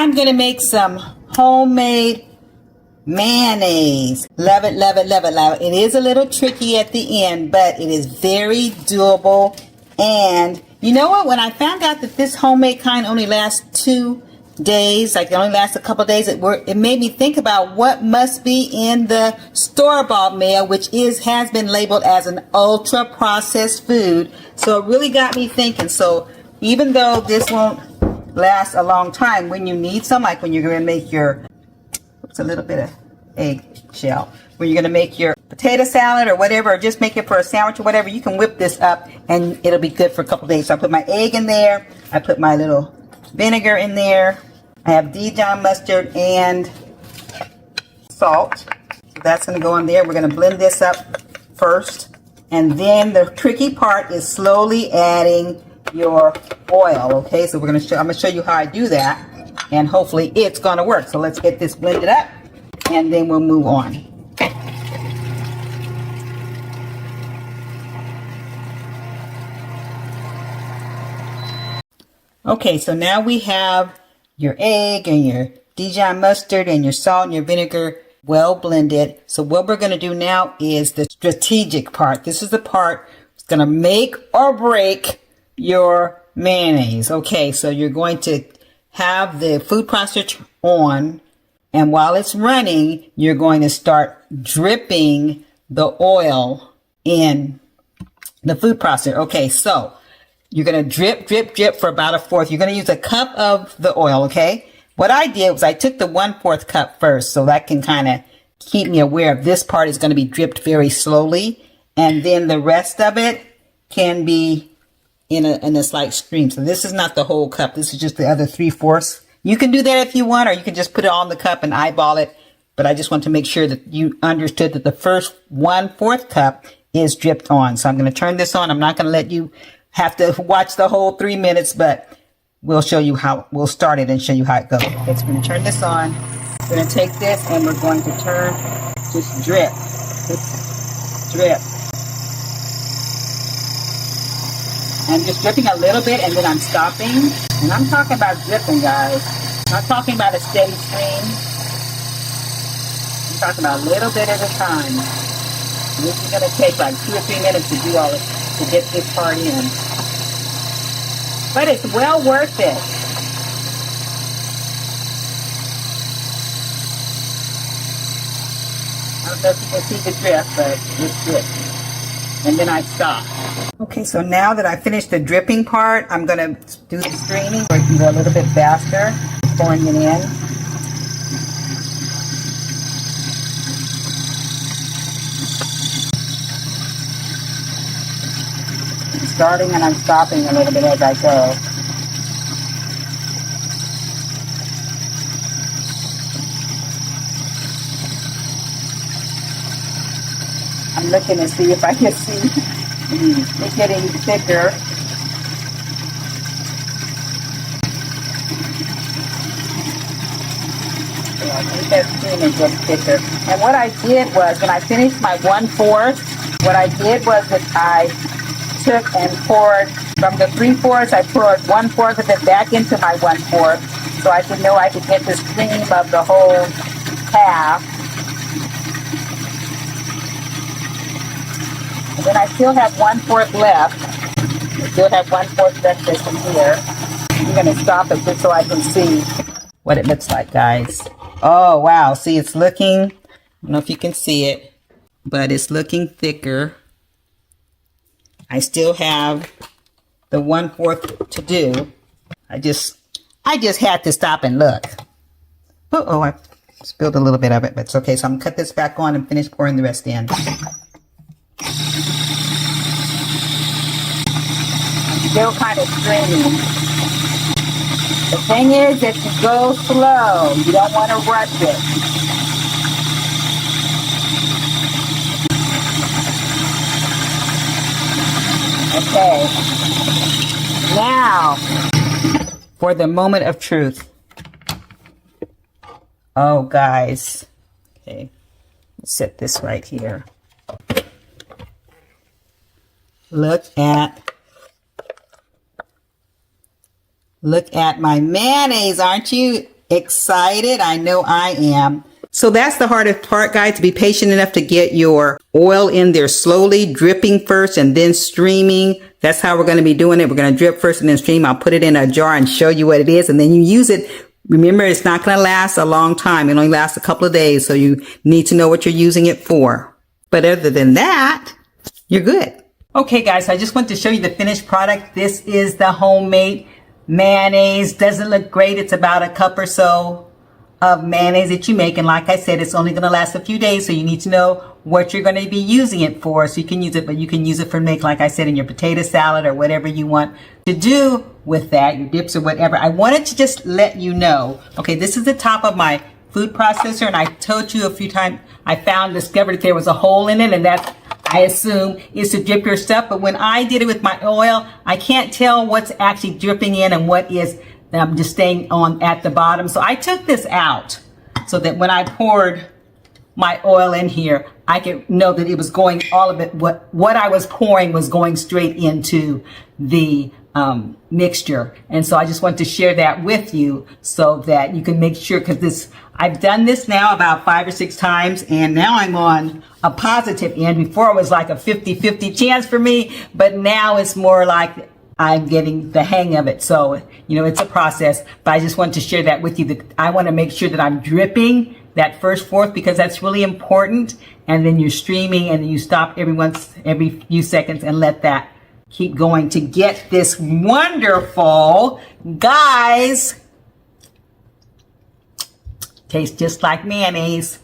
I'm going to make some homemade mayonnaise. Love it, love it, love it, love it. It is a little tricky at the end, but it is very doable. And you know what? When I found out that this homemade kind only lasts 2 days, like it only lasts a couple days, it made me think about what must be in the store-bought Mayo, which has been labeled as an ultra-processed food. So it really got me thinking. So even though this won't last a long time, when you need some, like when you're going to make your, oops, a little bit of egg shell, when you're going to make your potato salad or whatever, or just make it for a sandwich or whatever, you can whip this up and it'll be good for a couple days. So I put my egg in there, I put my little vinegar in there, I have Dijon mustard and salt. So that's going to go in there. We're going to blend this up first, and then the tricky part is slowly adding your oil. Okay, so I'm going to show you how I do that, and hopefully it's going to work. So let's get this blended up and then we'll move on. Okay, so now we have your egg and your Dijon mustard and your salt and your vinegar well blended. So what we're going to do now is the strategic part. This is the part that's going to make or break your mayonnaise. Okay, so you're going to have the food processor on, and while it's running, you're going to start dripping the oil in the food processor. Okay, so you're going to drip, drip, drip for about 1/4. You're going to use a cup of the oil, okay? What I did was I took the 1/4 cup first, so that can kind of keep me aware of this part is going to be dripped very slowly, and then the rest of it can be in a slight stream. So this is not the whole cup. This is just the other 3/4. You can do that if you want, or you can just put it on the cup and eyeball it. But I just want to make sure that you understood that the first 1/4 cup is dripped on. So I'm going to turn this on. I'm not going to let you have to watch the whole 3 minutes, but we'll show you how, we'll start it and show you how it goes. Okay, so we're going to turn this on. We're going to take this and we're going to turn, just drip, just drip. I'm just dripping a little bit and then I'm stopping. And I'm talking about dripping, guys. I'm not talking about a steady stream. I'm talking about a little bit at a time. And this is going to take like 2 or 3 minutes to do all this, to get this part in. But it's well worth it. I don't know if you can see the drip, but it's drip. And then I stop. Okay, so now that I finished the dripping part, I'm going to do the streaming, where you can go a little bit faster, pouring it in. I'm starting and I'm stopping a little bit as I go. I'm looking to see if I can see it getting thicker. Yeah, I think that streaming gets thicker. And what I did was, when I finished my 1/4, what I did was that I took and poured from the 3/4, I poured 1/4 of it back into my 1/4, so I could know I could get the stream of the whole half. And then I still have 1/4 left. I still have 1/4 left just in here. I'm going to stop it just so I can see what it looks like, guys. Oh, wow. See, it's looking, I don't know if you can see it, but it's looking thicker. I still have the 1/4 to do. I just had to stop and look. Uh-oh, I spilled a little bit of it, but it's okay. So I'm going to cut this back on and finish pouring the rest in. Still kind of streaming. The thing is, if you go slow, you don't want to rush it. Okay. Now, for the moment of truth. Oh, guys. Okay. Let's set this right here. Look at my mayonnaise. Aren't you excited. I know I am. So that's the hardest part, guys, to be patient enough to get your oil in there slowly, dripping first and then streaming. That's how we're going to be doing it. We're going to drip first and then stream. I'll put it in a jar and show you what it is, and then you use it. Remember, it's not going to last a long time. It only lasts a couple of days, so you need to know what you're using it for. But other than that, you're good. Okay, guys, I just want to show you the finished product. This is the homemade mayonnaise. Doesn't look great. It's about a cup or so of mayonnaise that you make, and like I said, it's only going to last a few days, so you need to know what you're going to be using it for, so you can use it. But you can use it for make, like I said, in your potato salad or whatever you want to do with that, your dips or whatever. I wanted to just let you know, okay, this is the top of my food processor, and I told you a few times I discovered that there was a hole in it, and that I assume is to drip your stuff. But when I did it with my oil, I can't tell what's actually dripping in and what is just staying on at the bottom. So I took this out so that when I poured my oil in here, I could know that it was going, all of it, what I was pouring was going straight into the mixture. And so I just want to share that with you so that you can make sure, because I've done this now about 5 or 6 times, and now I'm on a positive end. Before it was like a 50-50 chance for me, but now it's more like I'm getting the hang of it. So, you know, it's a process, but I just want to share that with you, that I want to make sure that I'm dripping that first fourth, because that's really important. And then you're streaming, and then you stop every few seconds and let that keep going to get this wonderful, guys, tastes just like mayonnaise.